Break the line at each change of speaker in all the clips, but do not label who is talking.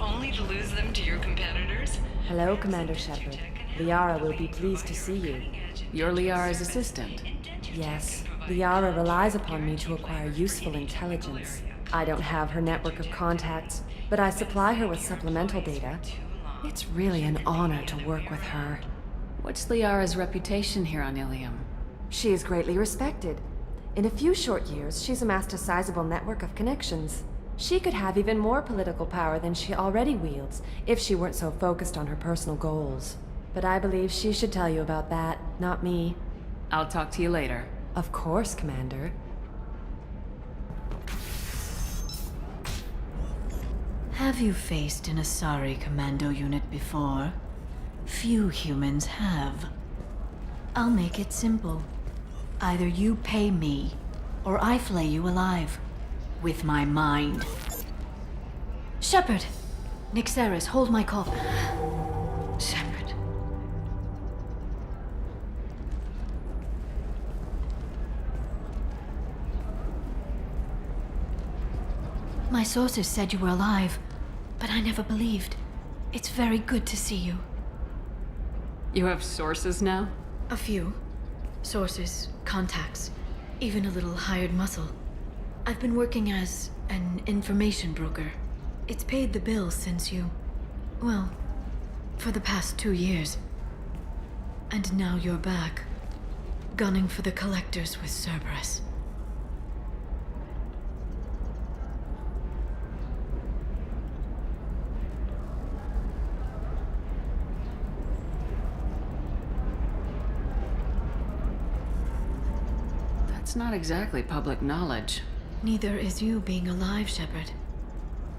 only to lose them to your competitors?
Hello, Commander Shepard. Liara will be pleased to see you.
You're Liara's assistant.
Yes, Liara relies upon me to acquire useful intelligence. I don't have her network of contacts, but I supply her with supplemental data. It's really an honor to work with her.
What's Liara's reputation here on Ilium?
She is greatly respected. In a few short years, she's amassed a sizable network of connections. She could have even more political power than she already wields if she weren't so focused on her personal goals. But I believe she should tell you about that, not me.
I'll talk to you later.
Of course, Commander.
Have you faced an Asari commando unit before? Few humans have. I'll make it simple. Either you pay me, or I flay you alive. With my mind. Shepard! Nyxeris, hold my call. Shepard. My sources said you were alive, but I never believed. It's very good to see you.
You have sources now?
A few. Sources, contacts, even a little hired muscle. I've been working as an information broker. It's paid the bills since you... well, for the past 2 years. And now you're back, gunning for the Collectors with Cerberus.
That's not exactly public knowledge.
Neither is you being alive, Shepard.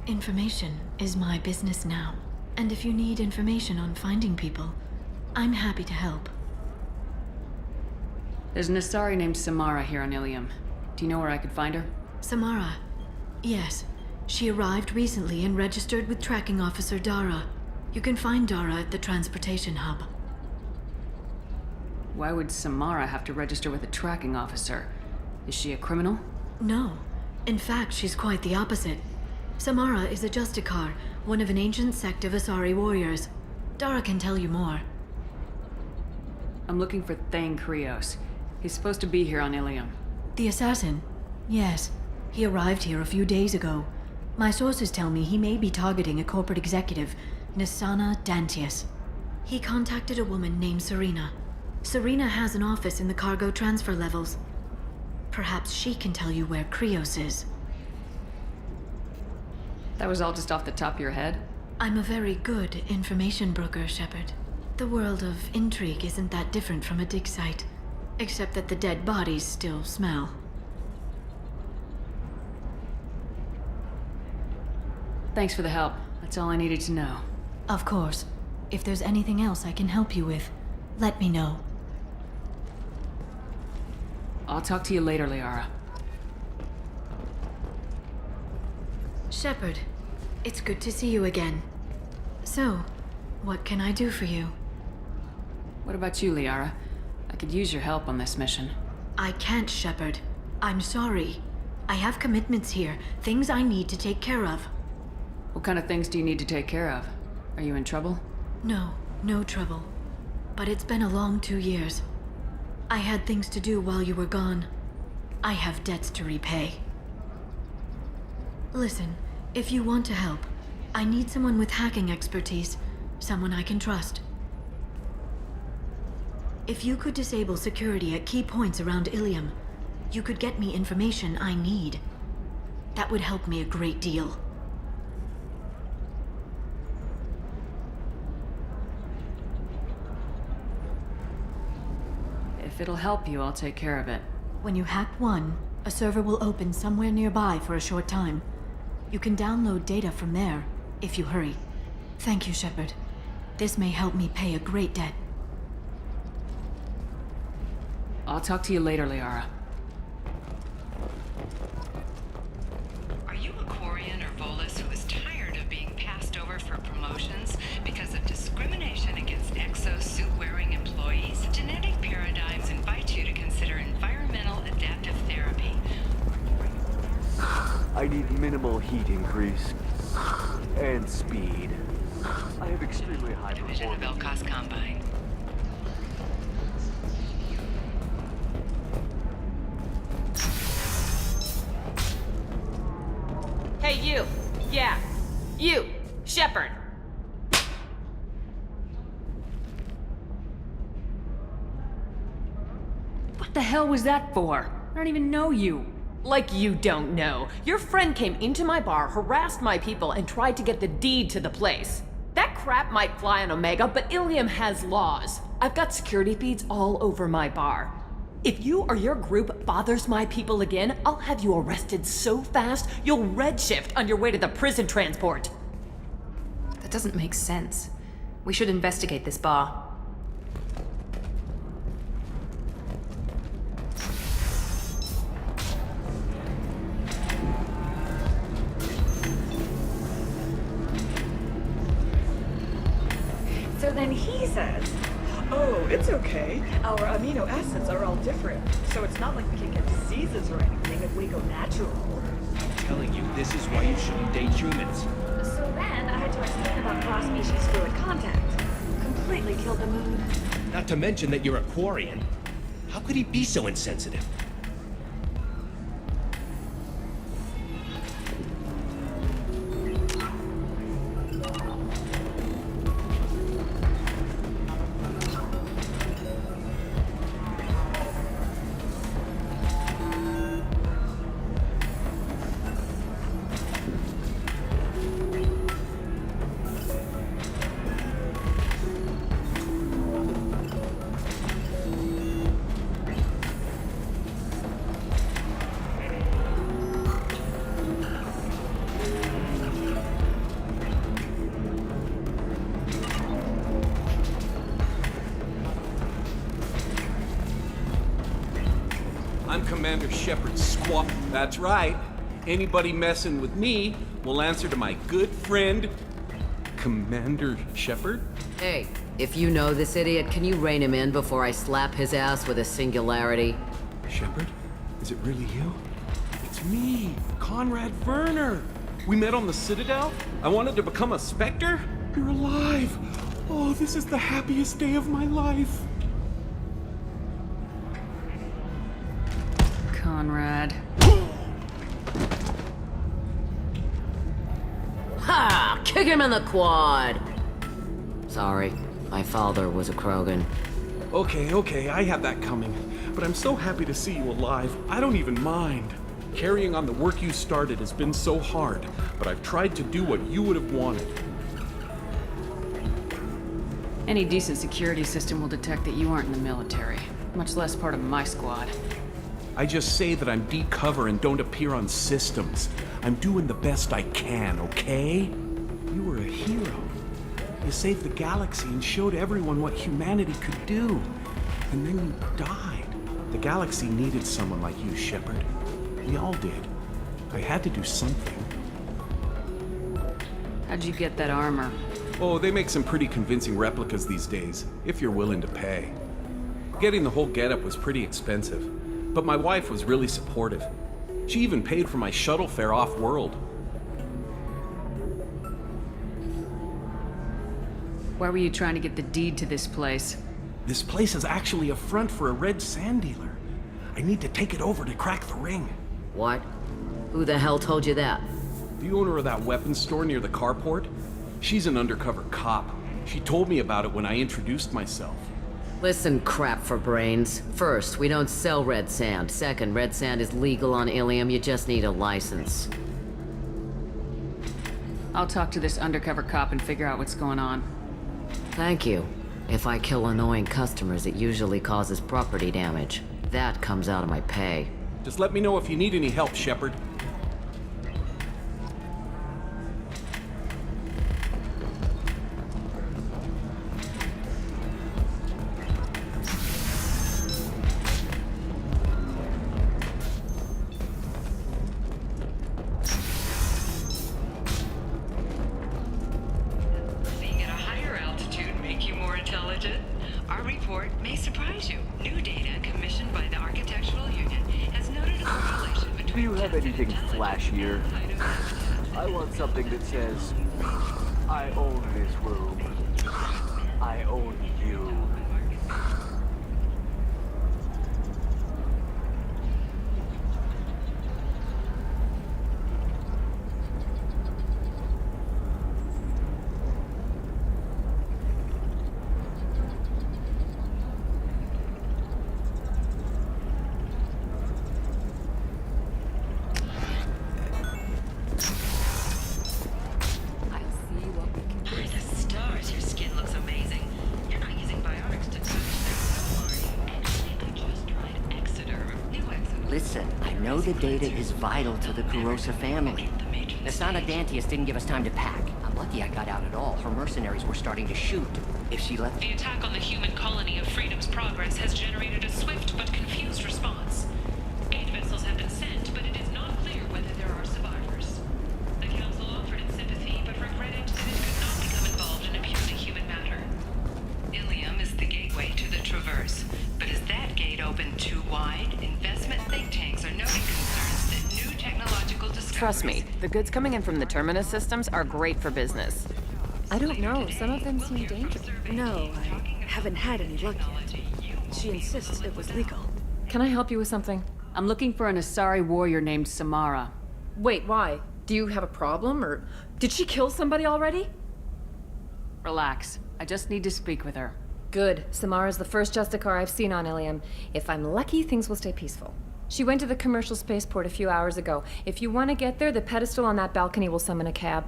Information is my business now. And if you need information on finding people, I'm happy to help.
There's an Asari named Samara here on Ilium. Do you know where I could find her?
Samara. Yes. She arrived recently and registered with Tracking Officer Dara. You can find Dara at the transportation hub.
Why would Samara have to register with a tracking officer? Is she a criminal?
No. In fact, she's quite the opposite. Samara is a Justicar, one of an ancient sect of Asari warriors. Dara can tell you more.
I'm looking for Thane Krios. He's supposed to be here on Ilium.
The assassin? Yes. He arrived here a few days ago. My sources tell me he may be targeting a corporate executive, Nisana Dantius. He contacted a woman named Serena. Serena has an office in the cargo transfer levels. Perhaps she can tell you where Krios is.
That was all just off the top of your head?
I'm a very good information broker, Shepard. The world of intrigue isn't that different from a dig site, except that the dead bodies still smell.
Thanks for the help. That's all I needed to know.
Of course. If there's anything else I can help you with, let me know.
I'll talk to you later, Liara.
Shepard, it's good to see you again. So, what can I do for you?
What about you, Liara? I could use your help on this mission.
I can't, Shepard. I'm sorry. I have commitments here, things I need to take care of.
What kind of things do you need to take care of? Are you in trouble?
No, no trouble. But it's been a long 2 years. I had things to do while you were gone. I have debts to repay. Listen, if you want to help, I need someone with hacking expertise, someone I can trust. If you could disable security at key points around Ilium, you could get me information I need. That would help me a great deal.
If it'll help you, I'll take care of it.
When you hack one, a server will open somewhere nearby for a short time. You can download data from there, if you hurry. Thank you, Shepard. This may help me pay a great debt.
I'll talk to you later, Liara.
Are you a Quarian or Volus who is tired of being passed over for promotions because of discrimination against exosuit-wearing employees? Genetic Paradigms invite you to consider environmental adaptive therapy.
I need minimal heat increase. And speed. I have extremely high
Division of
performance.
Elcos Combine.
Hey, you! Yeah, you! Shepard!
What the hell was that for? I don't even know you.
Like you don't know. Your friend came into my bar, harassed my people, and tried to get the deed to the place. That crap might fly on Omega, but Ilium has laws. I've got security feeds all over my bar. If you or your group bothers my people again, I'll have you arrested so fast you'll redshift on your way to the prison transport.
That doesn't make sense. We should investigate this bar.
So then he says, oh, it's okay. Our amino acids are all different. So it's not like we can get diseases or anything if we go natural.
I'm telling you, this is why you shouldn't date humans.
So then I had to explain about cross-species fluid contact. Completely killed the mood.
Not to mention that you're a Quarian. How could he be so insensitive?
I'm Commander Shepard's squad. That's right. Anybody messing with me will answer to my good friend, Commander Shepard.
Hey, if you know this idiot, can you rein him in before I slap his ass with a singularity?
Shepard? Is it really you? It's me, Conrad Werner. We met on the Citadel. I wanted to become a Spectre. You're alive. Oh, this is the happiest day of my life.
Conrad.
Ha! Kick him in the quad! Sorry, my father was a Krogan.
Okay, I had that coming. But I'm so happy to see you alive. I don't even mind. Carrying on the work you started has been so hard, but I've tried to do what you would have wanted.
Any decent security system will detect that you aren't in the military, much less part of my squad.
I just say that I'm deep cover and don't appear on systems. I'm doing the best I can, okay? You were a hero. You saved the galaxy and showed everyone what humanity could do. And then you died. The galaxy needed someone like you, Shepard. We all did. I had to do something.
How'd you get that armor?
Oh, they make some pretty convincing replicas these days, if you're willing to pay. Getting the whole getup was pretty expensive. But my wife was really supportive. She even paid for my shuttle fare off-world.
Why were you trying to get the deed to this place?
This place is actually a front for a red sand dealer. I need to take it over to crack the ring.
What? Who the hell told you that?
The owner of that weapons store near the carport? She's an undercover cop. She told me about it when I introduced myself.
Listen, crap for brains. First, we don't sell red sand. Second, red sand is legal on Ilium. You just need a license.
I'll talk to this undercover cop and figure out what's going on.
Thank you. If I kill annoying customers, it usually causes property damage. That comes out of my pay.
Just let me know if you need any help, Shepard.
Being at a higher altitude make you more intelligent? Our report may surprise you. New data commissioned by the Architectural Union has noted a correlation between
Do you have anything flashier? I want something that says, I own this room. I own you.
By the stars, your skin looks amazing. You're not using biotics to touch that, are you? Actually, I just tried Exeter. New Exeter.
Listen, I know the data is vital to the Kurosa family. Nasana Dantius didn't give us time to pack. I'm lucky I got out at all. Her mercenaries were starting to shoot. If she left...
The attack on the human colony of Freedom's Progress has generated a swift but confused response. 8 vessels have been sent, but it is not clear whether there are survivors. The Council offered its sympathy, but regretted that it could not become involved in a purely human matter. Ilium is the gateway to the Traverse, but is that gate open too wide? Investment think tanks are noting concerns that new technological discoveries...
Trust me, the goods coming in from the Terminus systems are great for business.
I don't know. Some of them seem dangerous.
No, I haven't had any luck yet. She insists it was legal.
Can I help you with something? I'm looking for an Asari warrior named Samara.
Wait, why? Do you have a problem, or did she kill somebody already?
Relax. I just need to speak with her.
Good. Samara's the first Justicar I've seen on Ilium. If I'm lucky, things will stay peaceful. She went to the commercial spaceport a few hours ago. If you want to get there, the pedestal on that balcony will summon a cab.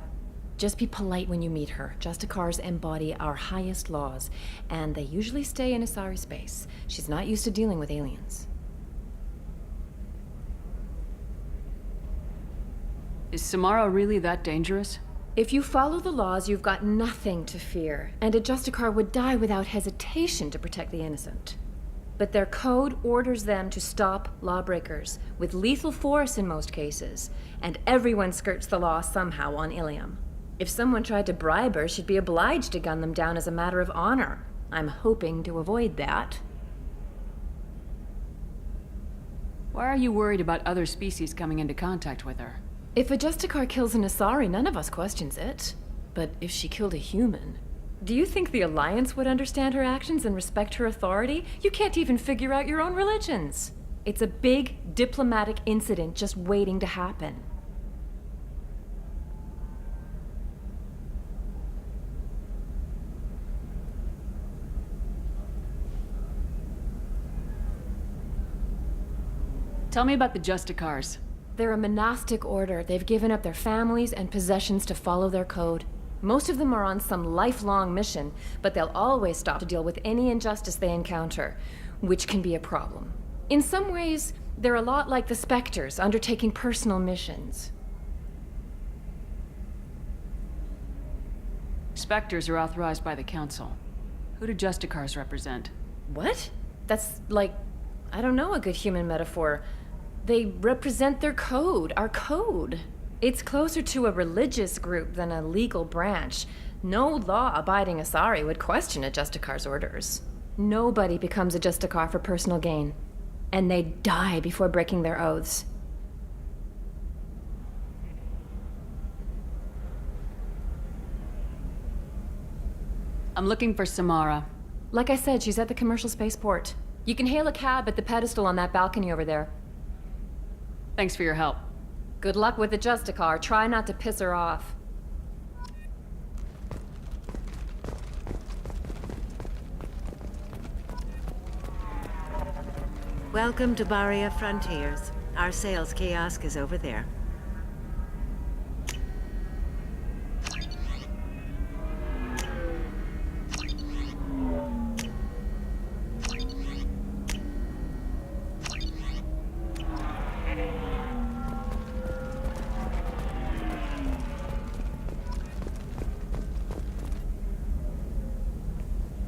Just be polite when you meet her. Justicars embody our highest laws, and they usually stay in Asari space. She's not used to dealing with aliens.
Is Samara really that dangerous?
If you follow the laws, you've got nothing to fear, and a Justicar would die without hesitation to protect the innocent. But their code orders them to stop lawbreakers, with lethal force in most cases, and everyone skirts the law somehow on Ilium. If someone tried to bribe her, she'd be obliged to gun them down as a matter of honor. I'm hoping to avoid that.
Why are you worried about other species coming into contact with her?
If a Justicar kills an Asari, none of us questions it. But if she killed a human... Do you think the Alliance would understand her actions and respect her authority? You can't even figure out your own religions. It's a big diplomatic incident just waiting to happen.
Tell me about the Justicars.
They're a monastic order. They've given up their families and possessions to follow their code. Most of them are on some lifelong mission, but they'll always stop to deal with any injustice they encounter, which can be a problem. In some ways, they're a lot like the Spectres, undertaking personal missions.
Spectres are authorized by the Council. Who do Justicars represent?
What? That's like, I don't know, a good human metaphor. They represent their code, our code. It's closer to a religious group than a legal branch. No law-abiding Asari would question a Justicar's orders. Nobody becomes a Justicar for personal gain. And they die before breaking their oaths.
I'm looking for Samara.
Like I said, she's at the commercial spaceport. You can hail a cab at the pedestal on that balcony over there.
Thanks for your help.
Good luck with the Justicar. Try not to piss her off.
Welcome to Baria Frontiers. Our sales kiosk is over there.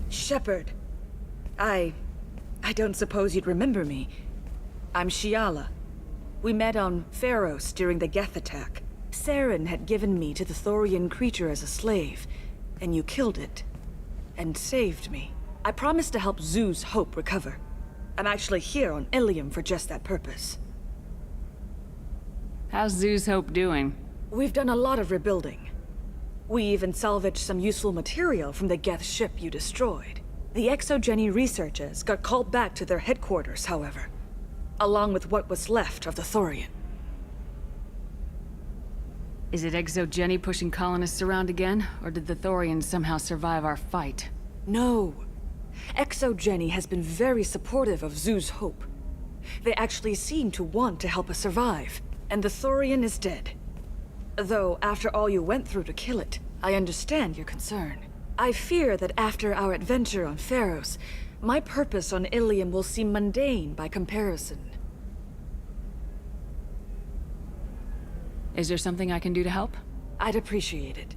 Shepard, I don't suppose you'd remember me. I'm Shiala. We met on Pharos during the Geth attack. Saren had given me to the Thorian creature as a slave, and you killed it. And saved me. I promised to help Zoo's Hope recover. I'm actually here on Ilium for just that purpose.
How's Zoo's Hope doing?
We've done a lot of rebuilding. We even salvaged some useful material from the Geth ship you destroyed. The Exogeny researchers got called back to their headquarters, however, along with what was left of the Thorian.
Is it Exogeny pushing colonists around again, or did the Thorians somehow survive our fight?
No. Exogeny has been very supportive of Zoo's Hope. They actually seem to want to help us survive, and the Thorian is dead. Though, after all you went through to kill it, I understand your concern. I fear that after our adventure on Pharos, my purpose on Ilium will seem mundane by comparison.
Is there something I can do to help?
I'd appreciate it.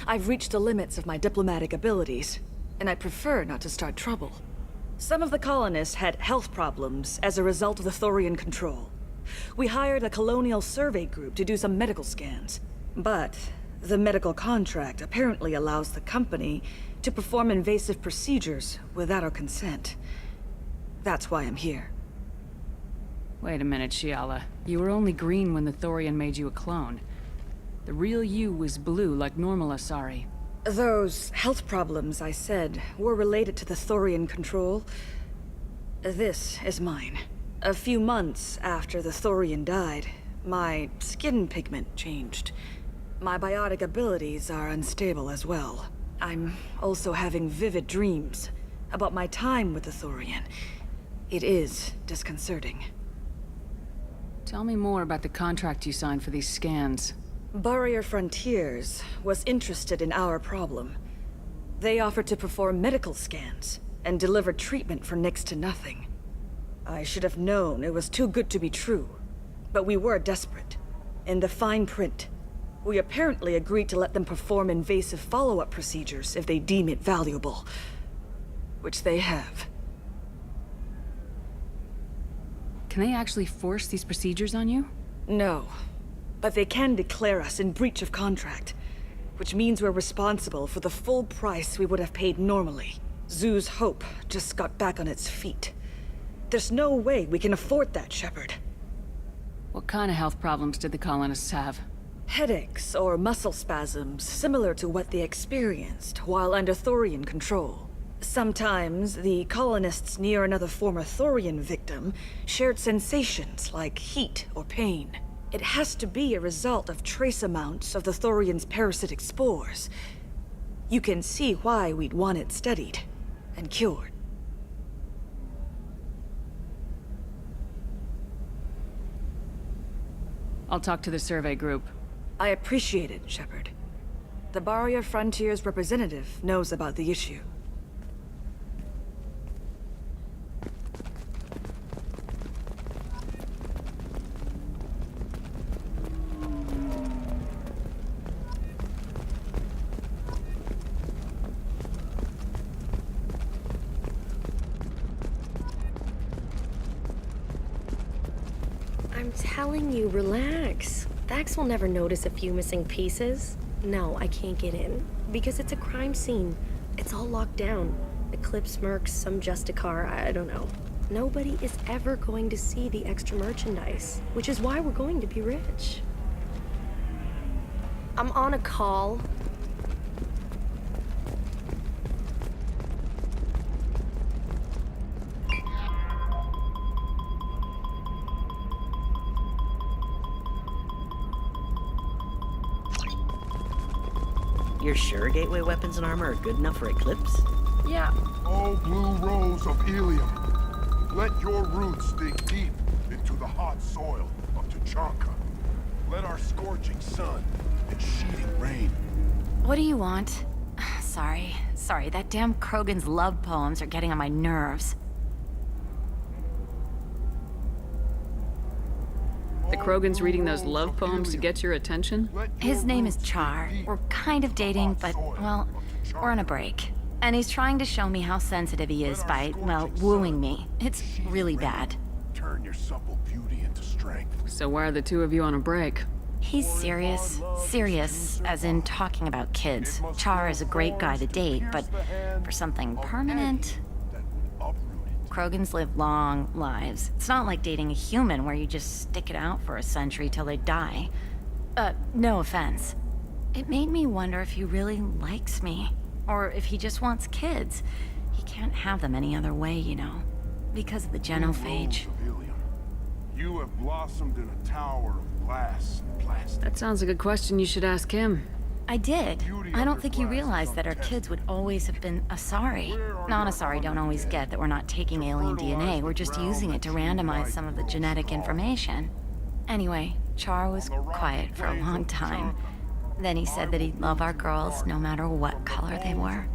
I've reached the limits of my diplomatic abilities, and I prefer not to start trouble. Some of the colonists had health problems as a result of the Thorian control. We hired a colonial survey group to do some medical scans, but the medical contract apparently allows the company to perform invasive procedures without our consent. That's why I'm here.
Wait a minute, Shiala. You were only green when the Thorian made you a clone. The real you was blue, like normal Asari.
Those health problems I said were related to the Thorian control. This is mine. A few months after the Thorian died, my skin pigment changed. My biotic abilities are unstable as well. I'm also having vivid dreams about my time with the Thorian. It is disconcerting.
Tell me more about the contract you signed for these scans.
Barrier Frontiers was interested in our problem. They offered to perform medical scans and deliver treatment for next to nothing. I should have known it was too good to be true, but we were desperate. In the fine print, we apparently agreed to let them perform invasive follow-up procedures if they deem it valuable, which they have.
Can they actually force these procedures on you?
No, but they can declare us in breach of contract, which means we're responsible for the full price we would have paid normally. Zoo's Hope just got back on its feet. There's no way we can afford that, Shepard.
What kind of health problems did the colonists have?
Headaches or muscle spasms similar to what they experienced while under Thorian control. Sometimes, the colonists near another former Thorian victim shared sensations like heat or pain. It has to be a result of trace amounts of the Thorian's parasitic spores. You can see why we'd want it studied and cured.
I'll talk to the survey group.
I appreciate it, Shepard. The Barrier Frontiers representative knows about the issue.
I'm telling you, relax. Vax will never notice a few missing pieces. No, I can't get in. Because it's a crime scene. It's all locked down. Eclipse mercs, some Justicar, I don't know. Nobody is ever going to see the extra merchandise, which is why we're going to be rich. I'm on a call.
You're sure gateway weapons and armor are good enough for Eclipse?
Yeah.
Oh, blue rose of Ilium, let your roots dig deep into the hot soil of Tuchanka. Let our scorching sun and sheeting rain.
What do you want? Sorry, that damn Krogan's love poems are getting on my nerves.
The Krogan's reading those love poems to get your attention?
His name is Char. We're kind of dating, but, well, we're on a break. And he's trying to show me how sensitive he is by, well, wooing me. It's really bad.
Turn your supple beauty into strength.
So why are the two of you on a break?
He's serious. Serious, as in talking about kids. Char is a great guy to date, but for something permanent... Krogans live long lives. It's not like dating a human where you just stick it out for a century till they die. No offense. It made me wonder if he really likes me. Or if he just wants kids. He can't have them any other way, you know. Because of the genophage.
You have blossomed in a tower of glass and plastic.
That sounds like a question you should ask him.
I did. I don't think you realized that our kids would always have been Asari. Non-Asari don't always get that we're not taking alien DNA, we're just using it to randomize some of the genetic information. Anyway, Char was quiet for a long time. Then he said that he'd love our girls no matter what color they were.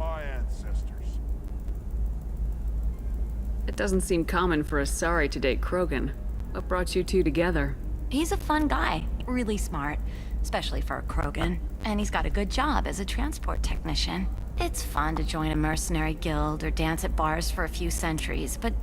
It doesn't seem common for Asari to date Krogan. What brought you two together?
He's a fun guy, really smart, especially for a Krogan. And he's got a good job as a transport technician. It's fun to join a mercenary guild or dance at bars for a few centuries, but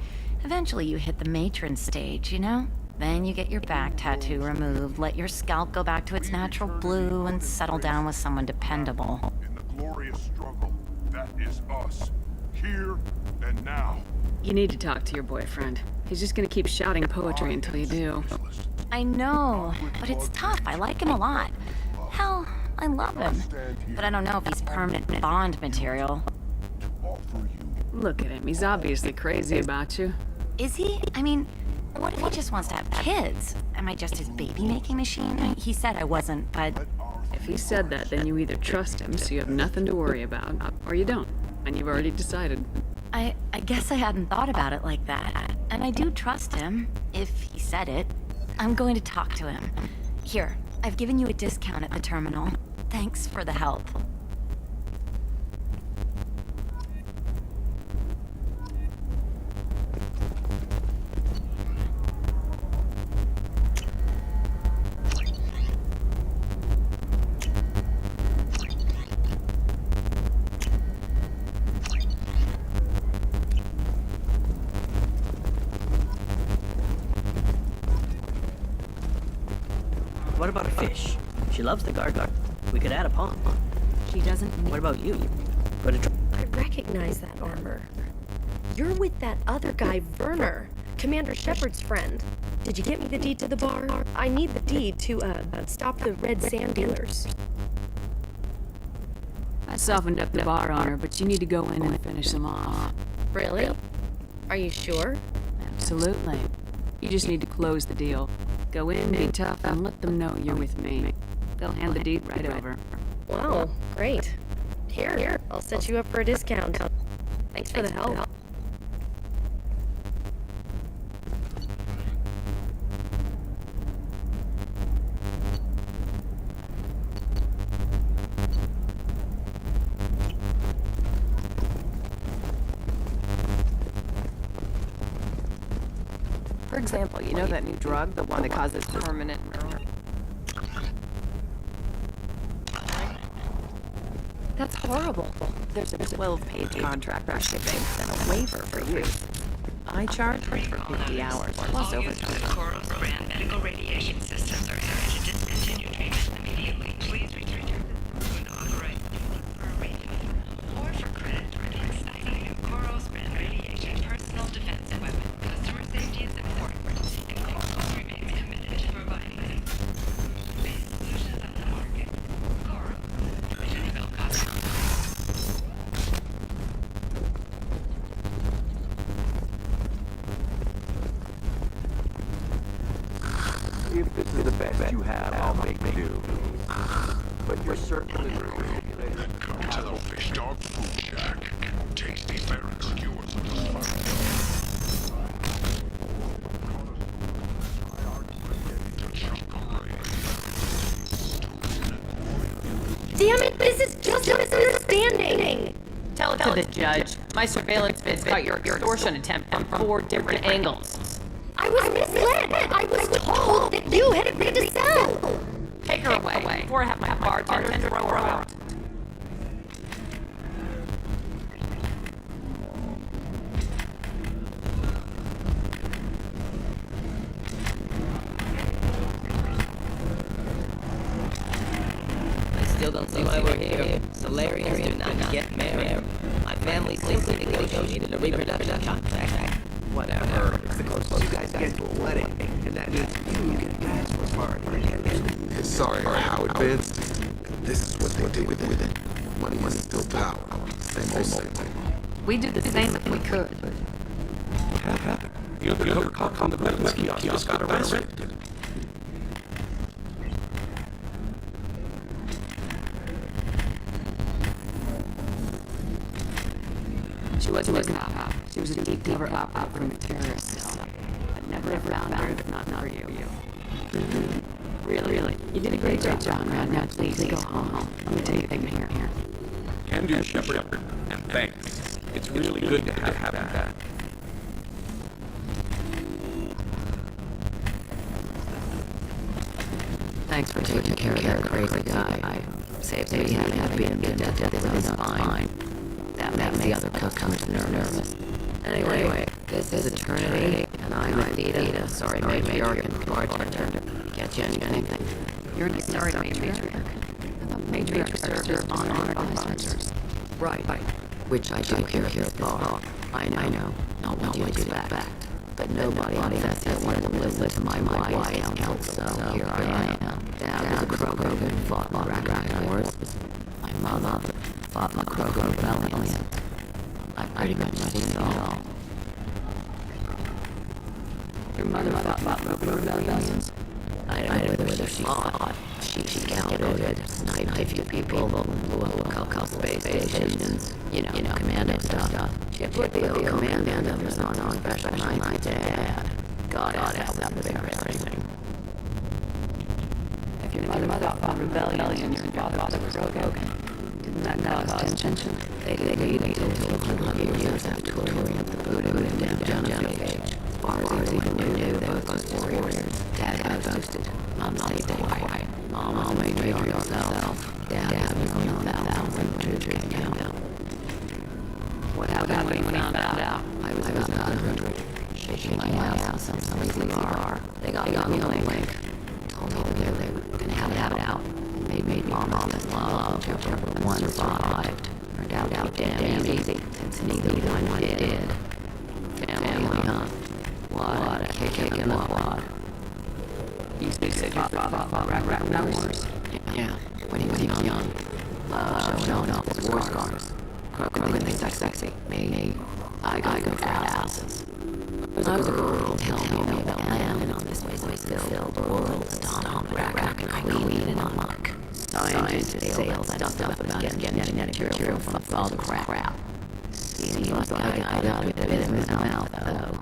eventually you hit the matron stage, you know? Then you get your back tattoo removed, let your scalp go back to its natural blue, and settle down with someone dependable.
In the glorious struggle, that is us. Here and now.
You need to talk to your boyfriend. He's just gonna keep shouting poetry until you do.
I know, but it's tough. I like him a lot. Hell, I love him. But I don't know if he's permanent Bond material.
Look at him. He's obviously crazy about you.
Is he? I mean, what if he just wants to have kids? Am I just his baby-making machine? He said I wasn't, but...
If he said that, then you either trust him, so you have nothing to worry about, or you don't, and you've already decided.
I guess I hadn't thought about it like that. And I do trust him, if he said it. I'm going to talk to him. Here, I've given you a discount at the terminal. Thanks for the help.
What about a fish? She loves the gargoyle. We could add a pond.
She doesn't.
What about you? Go to
I recognize that armor. You're with that other guy, Werner, Commander Shepard's friend. Did you get me the deed to the bar? I need the deed to, stop the red sand dealers.
I softened up the bar owner, but you need to go in and finish them off.
Really? Are you sure?
Absolutely. You just need to close the deal. Go in, be tough, and let them know you're with me. They'll hand the deed right over.
Wow, great. Here, I'll set you up for a discount. Thanks for the help.
For example, you know that new drug, the one that causes permanent neural... That's horrible. There's a 12-page contract for shipping and a waiver for use. I charge for 50 hours, plus overtime.
Koros brand medical radiation systems are asked to discontinue treatment immediately. Please return your unauthorized for a rating or for credit for an insight. Koros brand radiation personal defense weapon. Customer safety is important, and Koros remains committed to providing base solutions on the market. Koros, Mission Bell Cosmos.
If this is the best you have, I'll make do. But you're certainly manipulated.
Come to the Fish Dog Food Shack. Tasty fare and skewers of the fun.
Damn it, this is just a misunderstanding!
Tell it to the judge. My surveillance vids caught your extortion attempt from 4 different angles.
I was misled! I was told that you had agreed to sell!
Take her away before I have my bartender throw her out.
I still don't see why we're here. Solarians do not get married. My family simply negotiated a reproduction contract.
Whatever. It's the closest you guys get to a wedding, and that means you get a bachelor party.
sorry how advanced. This is what they did with it. Money is still power. Same old thing.
We did the same if we could.
What happened? The other cop on the weapons kiosk got arrested.
She wasn't a cop. She was a deep cover op from a terrorist cell. But never found her if not for you. Really. You did a great job, Conrad. Now please go home. I'm gonna take a thing here.
Can do, Shepard. And thanks. It's really good to have you back.
Thanks for taking care of that crazy guy. Saved me having been death with his spine. That makes the other customers nervous. Anyway, this is Eternity, and I'm Theta. Sorry, matriarch and bartender. Get you anything?
You're the sorry matriarch. The matriarch serves as honored advisors.
Right. Which I do here at the bar. I know. No one do that. But nobody on that set wanted to listen to my wise counsel, so here I am. Down to the Krogan, fought the Ragnarok Wars. My mother fought the Krogan rebellion. I pretty much seen it all.
Your mother fought Krogan rebellions.
I don't know whether she fought. She counted, sniped a few people, blew up a couple space stations, you know, commando stuff. She put the old commandos on special nights, Dad. God, that was embarrassing.
If your mother fought rebellions and your father was Krogan, didn't that cause tension?
They waited until 100 years after touring up the Buddha and down Genophage. Bars even knew they were both warriors. Dad got boasted. Mom stayed quiet. Mom made me herself. Dad was on 1,000 troops now. What happened when he found out? I was about 100, shaking my ass on some sleazy bar. They got me on the link. Told me that they were gonna have it out. Made Mom in love. Whichever one survived. Turned out damn easy, since neither one did. Family, huh? What a kick in the quad.
You said your father fought Ragnarok Wars.
Yeah, when he was young. Showing off his war scars. Krogan thinks that's sexy. Me, I go for asses. When I was a girl, tell me about landing on this waste-filled world, Sodom, Ragnarok, and Queen and Unlock. Scientists say all that stuff about getting genetic material from all the crap. Seems like I got a bit in his mouth, though.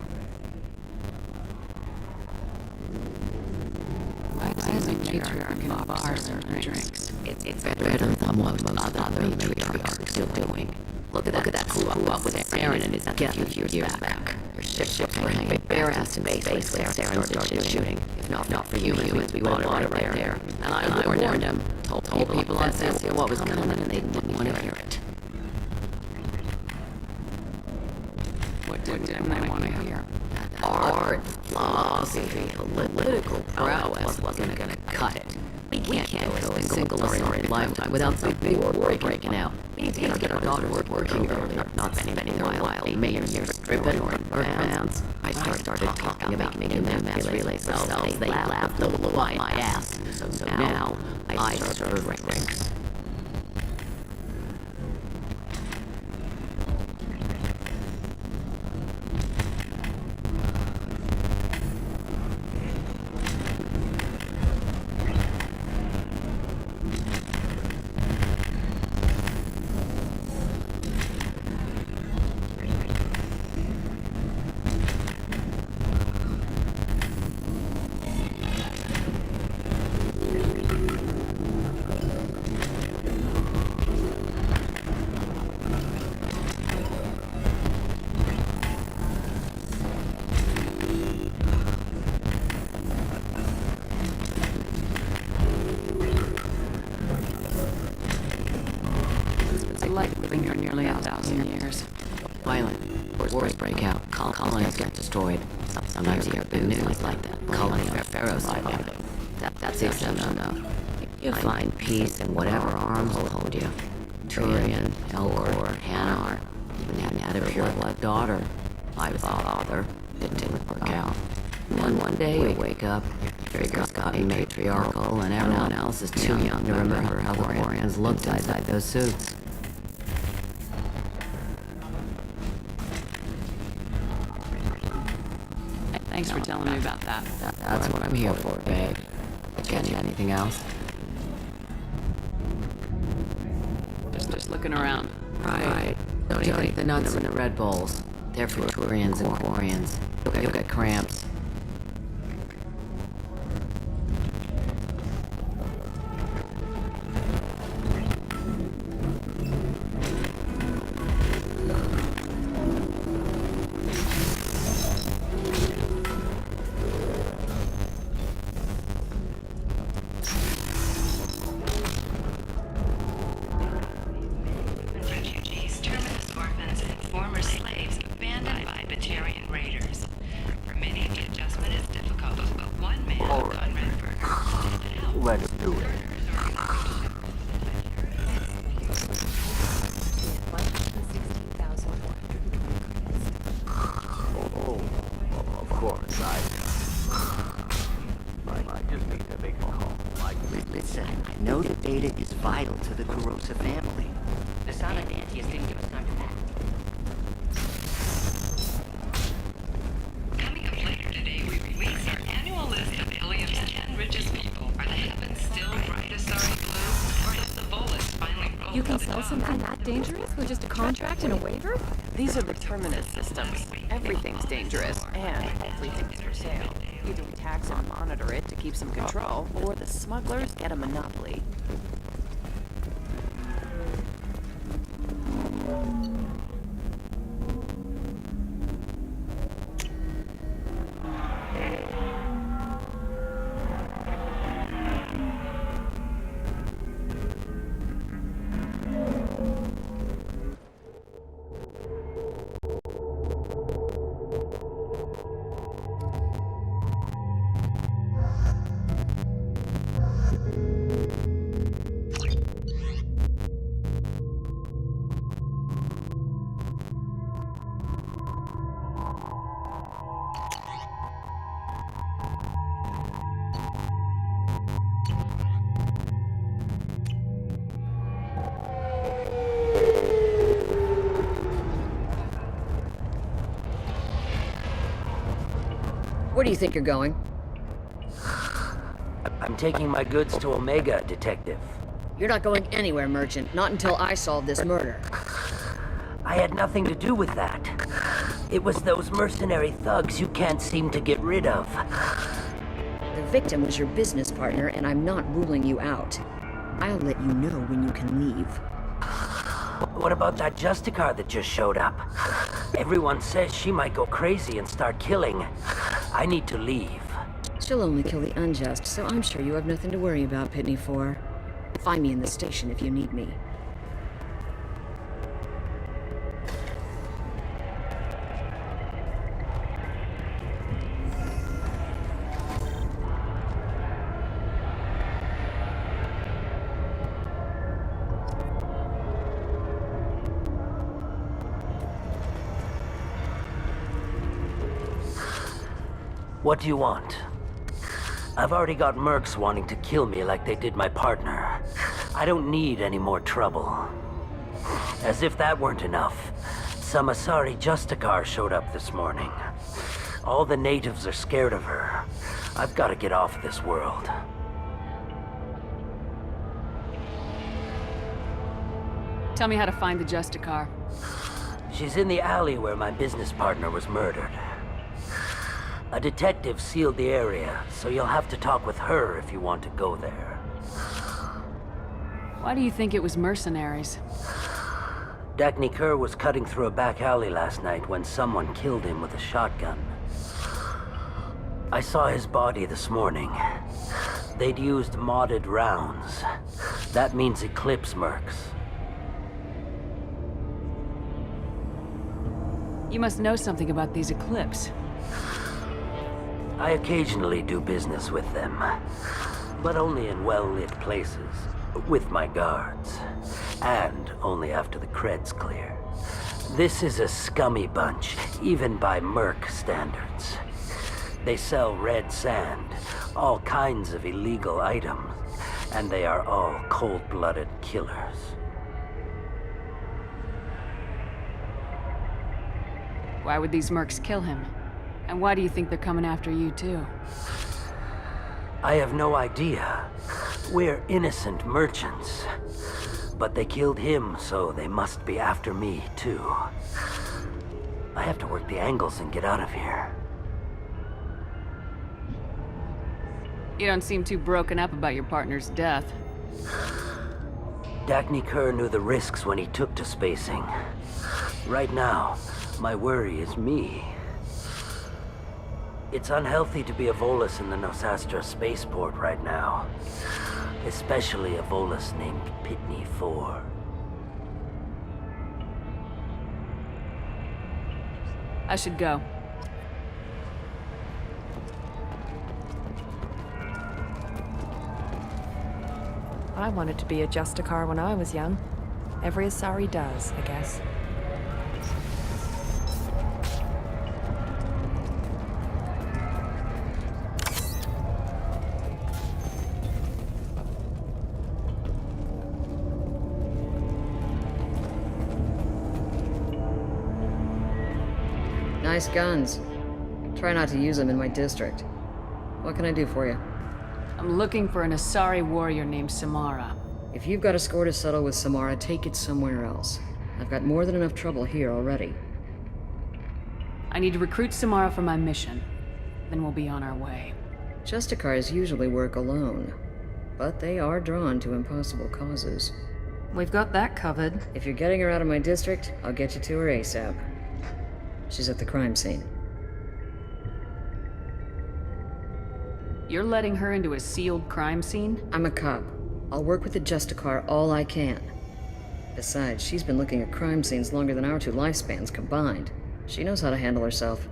Matriarch and bars and drinks.
It's better than what most other matriarchs are still doing. Look at that screw up with Saren and his death a few years back. Your ships were hanging bare ass in space where Saren started shooting. If not for humans, we would have bought it right there. And I warned him. Told people on Cynthia what was coming, and they didn't want to hear it.
What didn't they want to hear?
Art, philosophy, political prowess wasn't gonna cut it. We can't go a single story in lifetime without some war breaking out. We need to get our daughters working earlier, not spending a while making years stripping or in bands. I started talking about making them as real themselves. They laughed a little my ass. So now I started drinks.
For nearly 1,000 years.
Violent. Wars break out. Colonies get destroyed. Sometimes you hear bad news like that. Colony of Pharaoh survived. That's the exception, though. You find peace in whatever arms will hold you. Turian, Elcor, Hanar, even had a pure-blood daughter. My father. It didn't work out. And then one day you wake up, figure's gotten matriarchal, and everyone else is too young to remember how the Quarians looked inside those suits.
Thanks for telling me about that.
That's what I'm here for, babe. Get you anything else?
Just looking around.
Right. Don't eat the nuts in the Red Bulls. They're for Turians and Quarians. You'll get cramps.
Refugees, terminus orphans, and former slaves abandoned by Batarian raiders. For many, the adjustment is difficult, but one man, Conrad Berger, stood out.
Let's do it. Oh, of course, I just need to make a call.
Listen, I know that data is vital to the Kurosa family. The Son of Dantius didn't give us time to pack.
Coming up later today, we release our annual list of Ilium's 10 richest people. Are the heavens still bright Asari blue? Or have the Volus finally rolled
You can
the
sell
top?
something that dangerous with just a contract and a waiver?
These are the terminus systems. Everything's dangerous, and everything's for sale. Either we tax and monitor it to keep some control, or the smugglers get a monopoly.
Where do you think you're going?
I'm taking my goods to Omega, Detective.
You're not going anywhere, Merchant. Not until I solve this murder.
I had nothing to do with that. It was those mercenary thugs you can't seem to get rid of.
The victim was your business partner, and I'm not ruling you out. I'll let you know when you can leave.
What about that Justicar that just showed up? Everyone says she might go crazy and start killing. I need to leave.
She'll only kill the unjust, so I'm sure you have nothing to worry about, Pitney 4. Find me in the station if you need me.
What do you want? I've already got mercs wanting to kill me like they did my partner. I don't need any more trouble. As if that weren't enough, some Asari Justicar showed up this morning. All the natives are scared of her. I've got to get off this world.
Tell me how to find the Justicar.
She's in the alley where my business partner was murdered. A detective sealed the area, so you'll have to talk with her if you want to go there.
Why do you think it was mercenaries?
Dagny Kerr was cutting through a back alley last night when someone killed him with a shotgun. I saw his body this morning. They'd used modded rounds. That means Eclipse mercs.
You must know something about these Eclipse.
I occasionally do business with them, but only in well-lit places, with my guards, and only after the cred's clear. This is a scummy bunch, even by merc standards. They sell red sand, all kinds of illegal items, and they are all cold-blooded killers.
Why would these mercs kill him? And why do you think they're coming after you, too?
I have no idea. We're innocent merchants. But they killed him, so they must be after me, too. I have to work the angles and get out of here.
You don't seem too broken up about your partner's death.
Dagny Kerr knew the risks when he took to spacing. Right now, my worry is me. It's unhealthy to be a Volus in the Nosastra spaceport right now. Especially a Volus named Pitney 4.
I should go.
I wanted to be a Justicar when I was young. Every Asari does, I guess.
Nice guns. Try not to use them in my district. What can I do for you?
I'm looking for an Asari warrior named Samara.
If you've got a score to settle with Samara, take it somewhere else. I've got more than enough trouble here already.
I need to recruit Samara for my mission. Then we'll be on our way.
Justicars usually work alone, but they are drawn to impossible causes.
We've got that covered.
If you're getting her out of my district, I'll get you to her ASAP. She's at the crime scene.
You're letting her into a sealed crime scene?
I'm a cop. I'll work with the Justicar all I can. Besides, she's been looking at crime scenes longer than our two lifespans combined. She knows how to handle herself.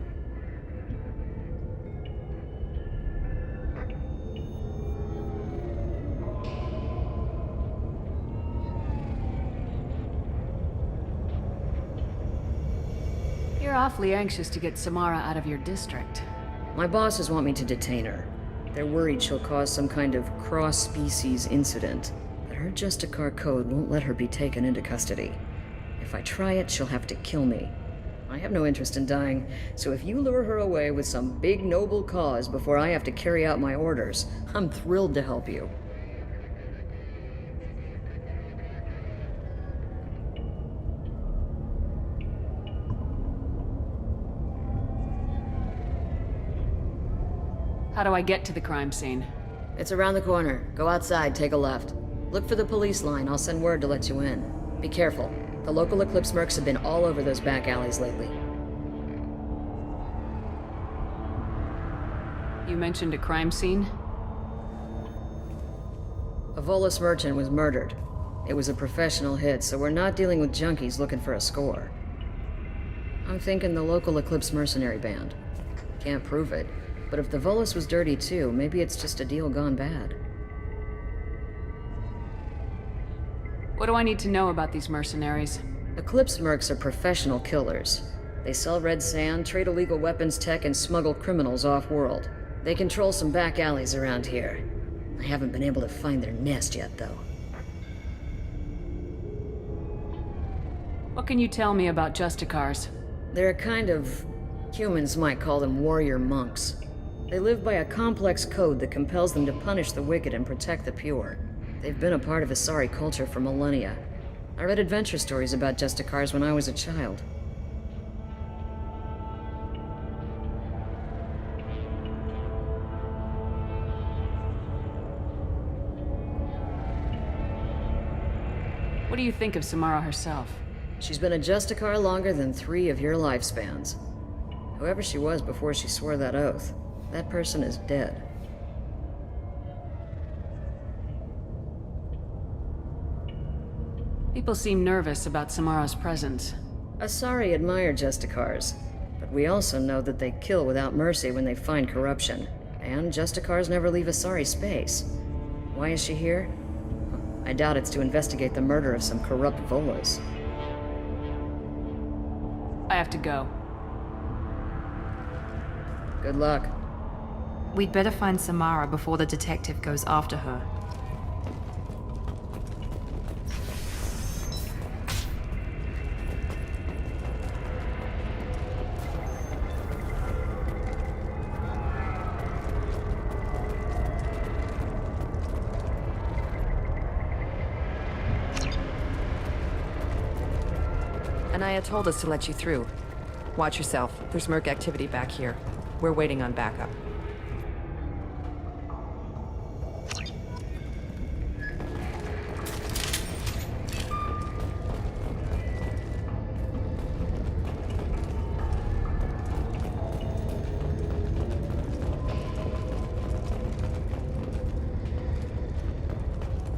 You're awfully anxious to get Samara out of your district.
My bosses want me to detain her. They're worried she'll cause some kind of cross-species incident, but her Justicar code won't let her be taken into custody. If I try it, she'll have to kill me. I have no interest in dying, so if you lure her away with some big noble cause before I have to carry out my orders, I'm thrilled to help you.
How do I get to the crime scene?
It's around the corner. Go outside, take a left. Look for the police line. I'll send word to let you in. Be careful. The local Eclipse mercs have been all over those back alleys lately.
You mentioned a crime scene?
A Volus merchant was murdered. It was a professional hit, so we're not dealing with junkies looking for a score. I'm thinking the local Eclipse mercenary band. Can't prove it, but if the Volus was dirty too, maybe it's just a deal gone bad.
What do I need to know about these mercenaries?
Eclipse mercs are professional killers. They sell red sand, trade illegal weapons tech, and smuggle criminals off-world. They control some back alleys around here. I haven't been able to find their nest yet, though.
What can you tell me about Justicars?
They're a kind of... humans might call them warrior monks. They live by a complex code that compels them to punish the wicked and protect the pure. They've been a part of Asari culture for millennia. I read adventure stories about Justicars when I was a child.
What do you think of Samara herself?
She's been a Justicar longer than 3 of your lifespans. Whoever she was before she swore that oath, that person is dead.
People seem nervous about Samara's presence.
Asari admire Justicars, but we also know that they kill without mercy when they find corruption. And Justicars never leave Asari space. Why is she here? I doubt it's to investigate the murder of some corrupt Volus.
I have to go.
Good luck.
We'd better find Samara before the detective goes after her.
Anaya told us to let you through. Watch yourself. There's Merc activity back here. We're waiting on backup.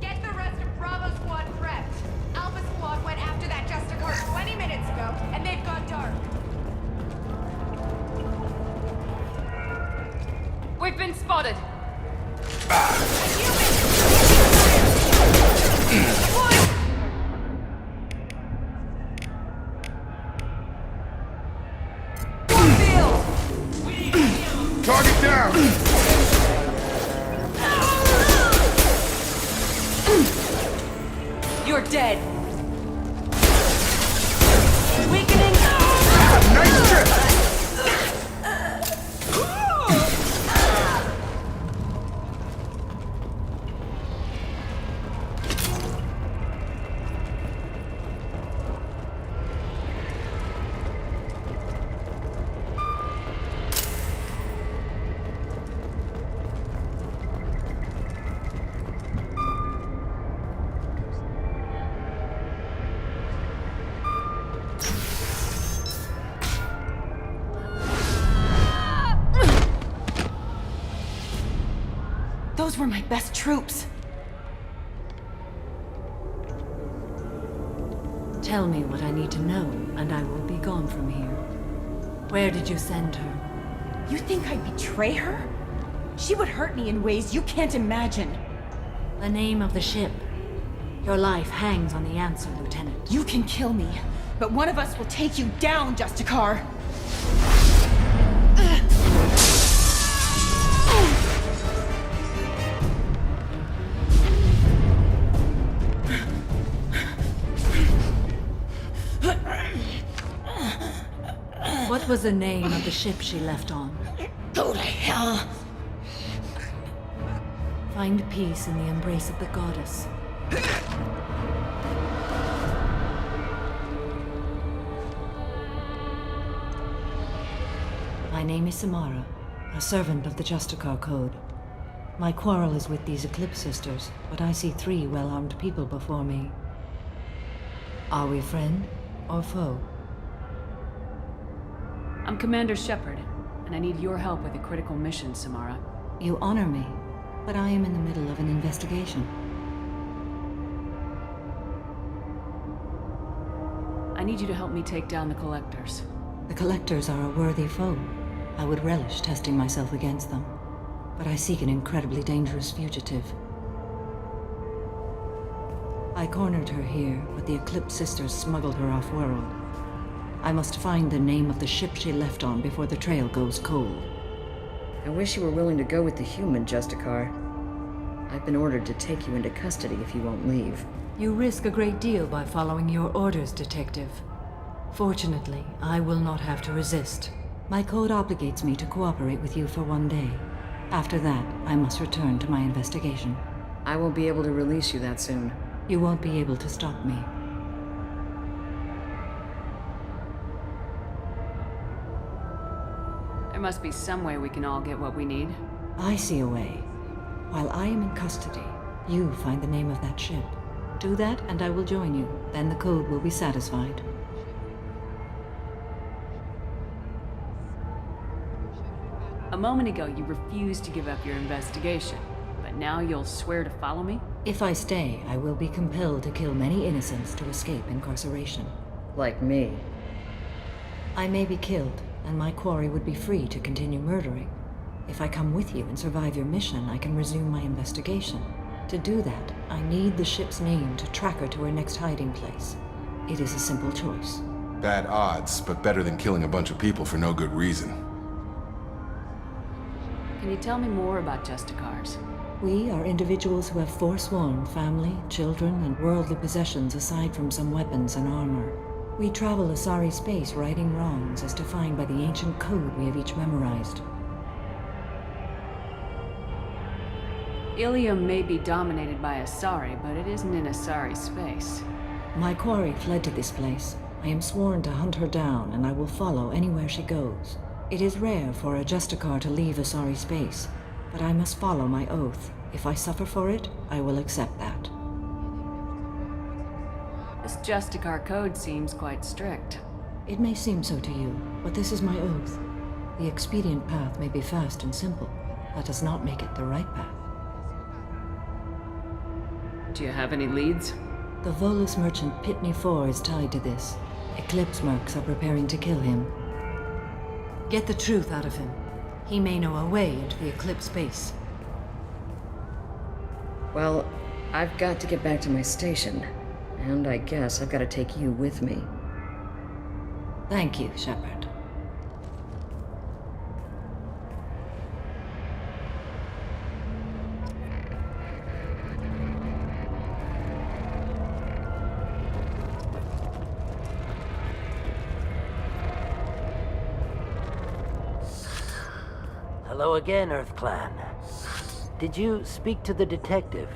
Get the rest of Bravo Squad prepped. Alpha Squad went after that Justicar 20 minutes ago, and they've gone dark. We've been spotted.
Target down!
You're dead. Weakening.
Nice trip!
Those were my best troops.
Tell me what I need to know, and I will be gone from here. Where did you send her?
You think I'd betray her? She would hurt me in ways you can't imagine.
The name of the ship. Your life hangs on the answer, Lieutenant.
You can kill me, but one of us will take you down, Justicar.
What was the name of the ship she left on?
Go to hell!
Find peace in the embrace of the goddess. My name is Samara, a servant of the Justicar Code. My quarrel is with these Eclipse Sisters, but I see 3 well-armed people before me. Are we friend or foe?
I'm Commander Shepard, and I need your help with a critical mission, Samara.
You honor me, but I am in the middle of an investigation.
I need you to help me take down the Collectors.
The Collectors are a worthy foe. I would relish testing myself against them, but I seek an incredibly dangerous fugitive. I cornered her here, but the Eclipse Sisters smuggled her off-world. I must find the name of the ship she left on before the trail goes cold.
I wish you were willing to go with the human, Justicar. I've been ordered to take you into custody if you won't leave.
You risk a great deal by following your orders, Detective. Fortunately, I will not have to resist. My code obligates me to cooperate with you for 1 day. After that, I must return to my investigation.
I won't be able to release you that soon.
You won't be able to stop me.
There must be some way we can all get what we need.
I see a way. While I am in custody, you find the name of that ship. Do that, and I will join you. Then the code will be satisfied.
A moment ago, you refused to give up your investigation, but now you'll swear to follow me?
If I stay, I will be compelled to kill many innocents to escape incarceration.
Like me.
I may be killed, and my quarry would be free to continue murdering. If I come with you and survive your mission, I can resume my investigation. To do that, I need the ship's name to track her to her next hiding place. It is a simple choice.
Bad odds, but better than killing a bunch of people for no good reason.
Can you tell me more about Justicars?
We are individuals who have forsworn family, children, and worldly possessions aside from some weapons and armor. We travel Asari space righting wrongs as defined by the ancient code we have each memorized.
Ilium may be dominated by Asari, but it isn't in Asari space.
My quarry fled to this place. I am sworn to hunt her down, and I will follow anywhere she goes. It is rare for a Justicar to leave Asari space, but I must follow my oath. If I suffer for it, I will accept that.
This Justicar code seems quite strict.
It may seem so to you, but this is my oath. The expedient path may be fast and simple. That does not make it the right path.
Do you have any leads?
The Volus merchant Pitney IV is tied to this. Eclipse mercs are preparing to kill him. Get the truth out of him. He may know a way into the Eclipse base.
Well, I've got to get back to my station. And I guess I've got to take you with me.
Thank you, Shepard.
Hello again, EarthClan. Did you speak to the detective?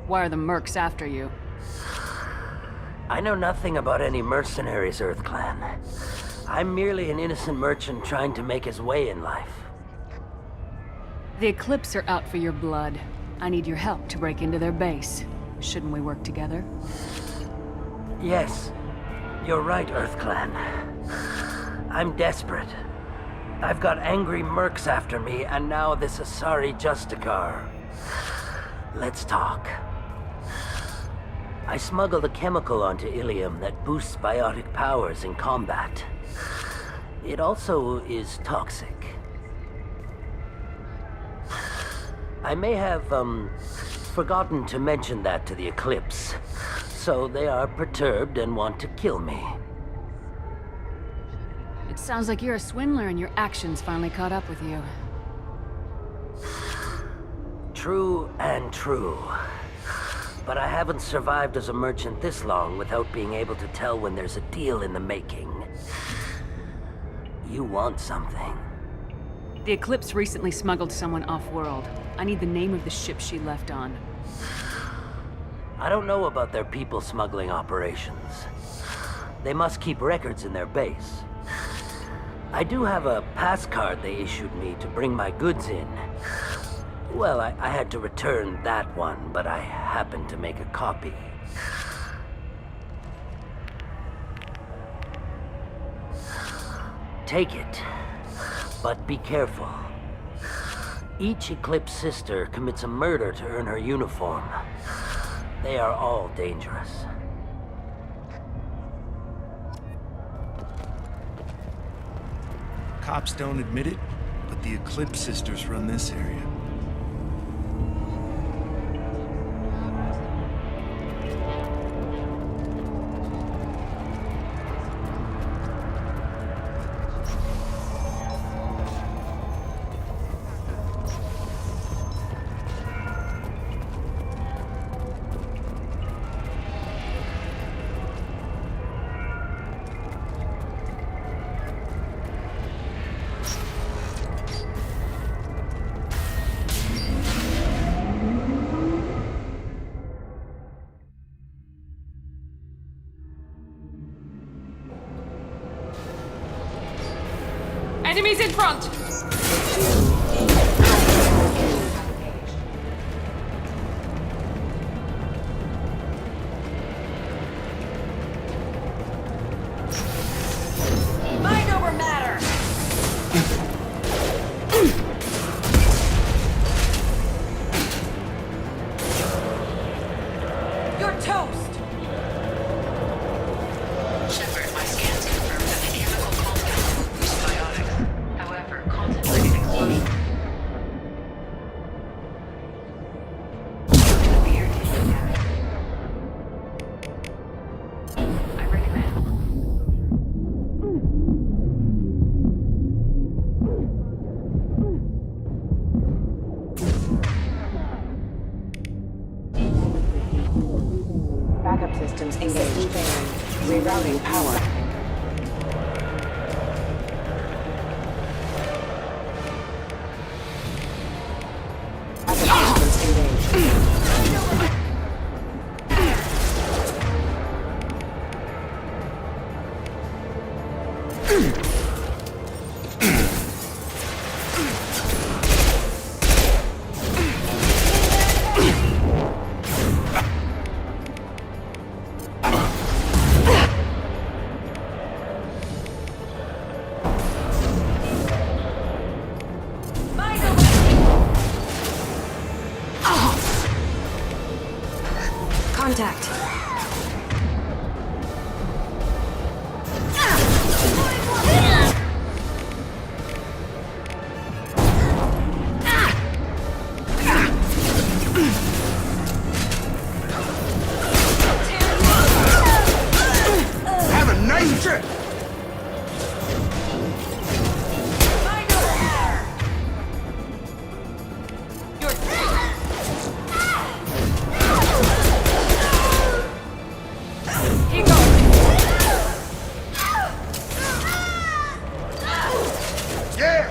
Why are the mercs after you?
I know nothing about any mercenaries, EarthClan. I'm merely an innocent merchant trying to make his way in life.
The Eclipse are out for your blood. I need your help to break into their base. Shouldn't we work together?
Yes, you're right, EarthClan. I'm desperate. I've got angry mercs after me, and now this Asari Justicar. Let's talk. I smuggled a chemical onto Ilium that boosts biotic powers in combat. It also is toxic. I may have, forgotten to mention that to the Eclipse, so they are perturbed and want to kill me.
It sounds like you're a swindler and your actions finally caught up with you.
True and true. But I haven't survived as a merchant this long without being able to tell when there's a deal in the making. You want something.
The Eclipse recently smuggled someone off-world. I need the name of the ship she left on.
I don't know about their people smuggling operations. They must keep records in their base. I do have a pass card they issued me to bring my goods in. Well, I had to return that one, but I happened to make a copy. Take it, but be careful. Each Eclipse sister commits a murder to earn her uniform. They are all dangerous.
Cops don't admit it, but the Eclipse sisters run this area.
Enemies in front!
Mind over matter! You're toast!
Shepard, my scans confirm that the chemical compound boosts biotics. However, concentrated explosion
Systems engaged. Rerouting power. Other systems engaged.
Contact.
Have a nice trip! Yeah!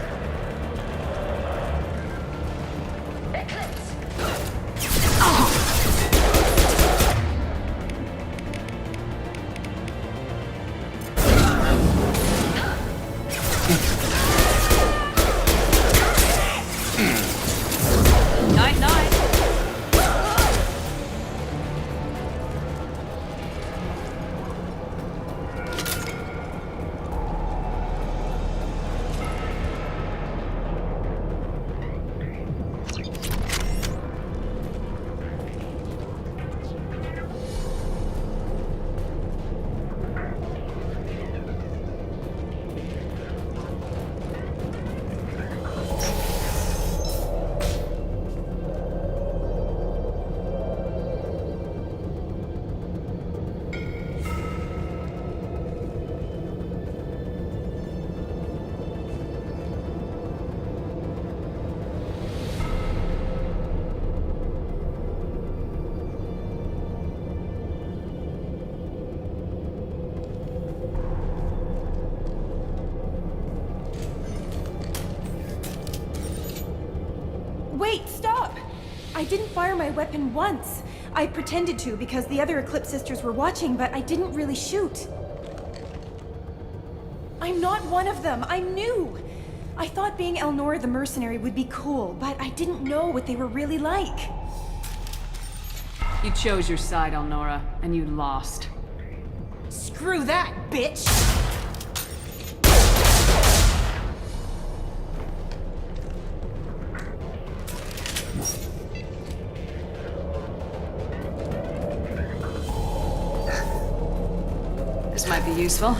Night-night.
Wait, stop! I didn't fire my weapon once. I pretended to because the other Eclipse sisters were watching, but I didn't really shoot. I'm not one of them. I'm new. I thought being Elnora the mercenary would be cool, but I didn't know what they were really like.
You chose your side, Elnora, and you lost.
Screw that, bitch!
This might be useful.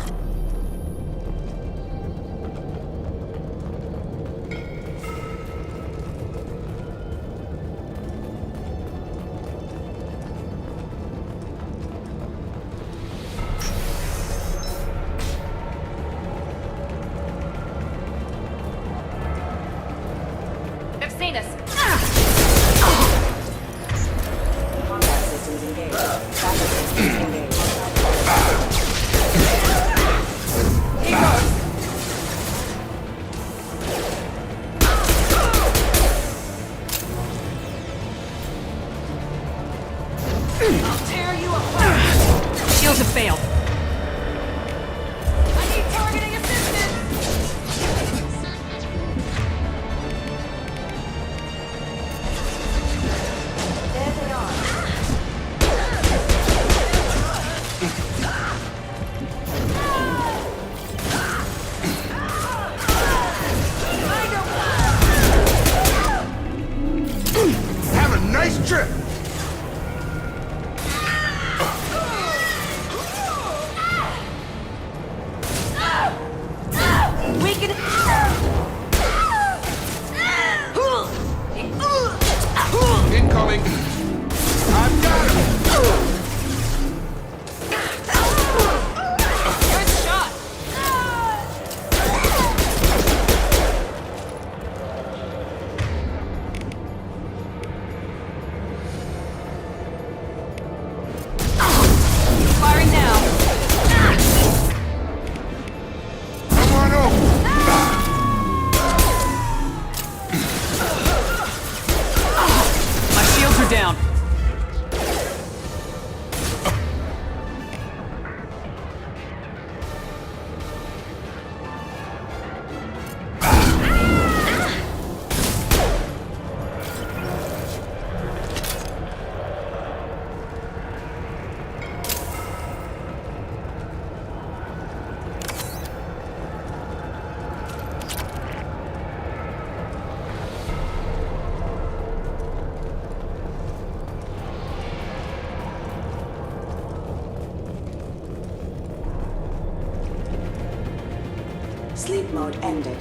They've seen us.
Combat systems engaged. Battle systems engaged.
I'll tear you apart!
Shields have failed.
I need targeting assistance! There they are.
Have a nice trip!
We can...
Incoming!
I've got him!
Good shot!
down.
Sleep mode ended.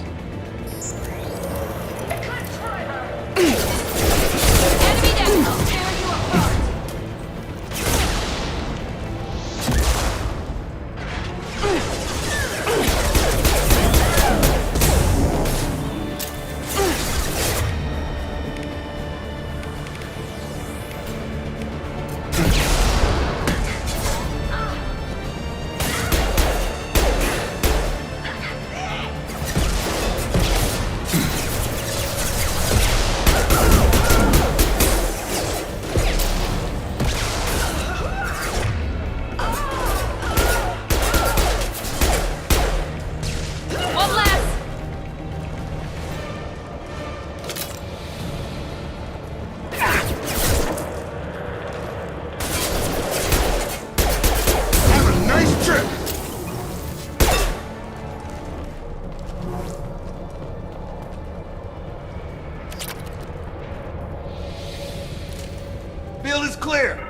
Field is clear.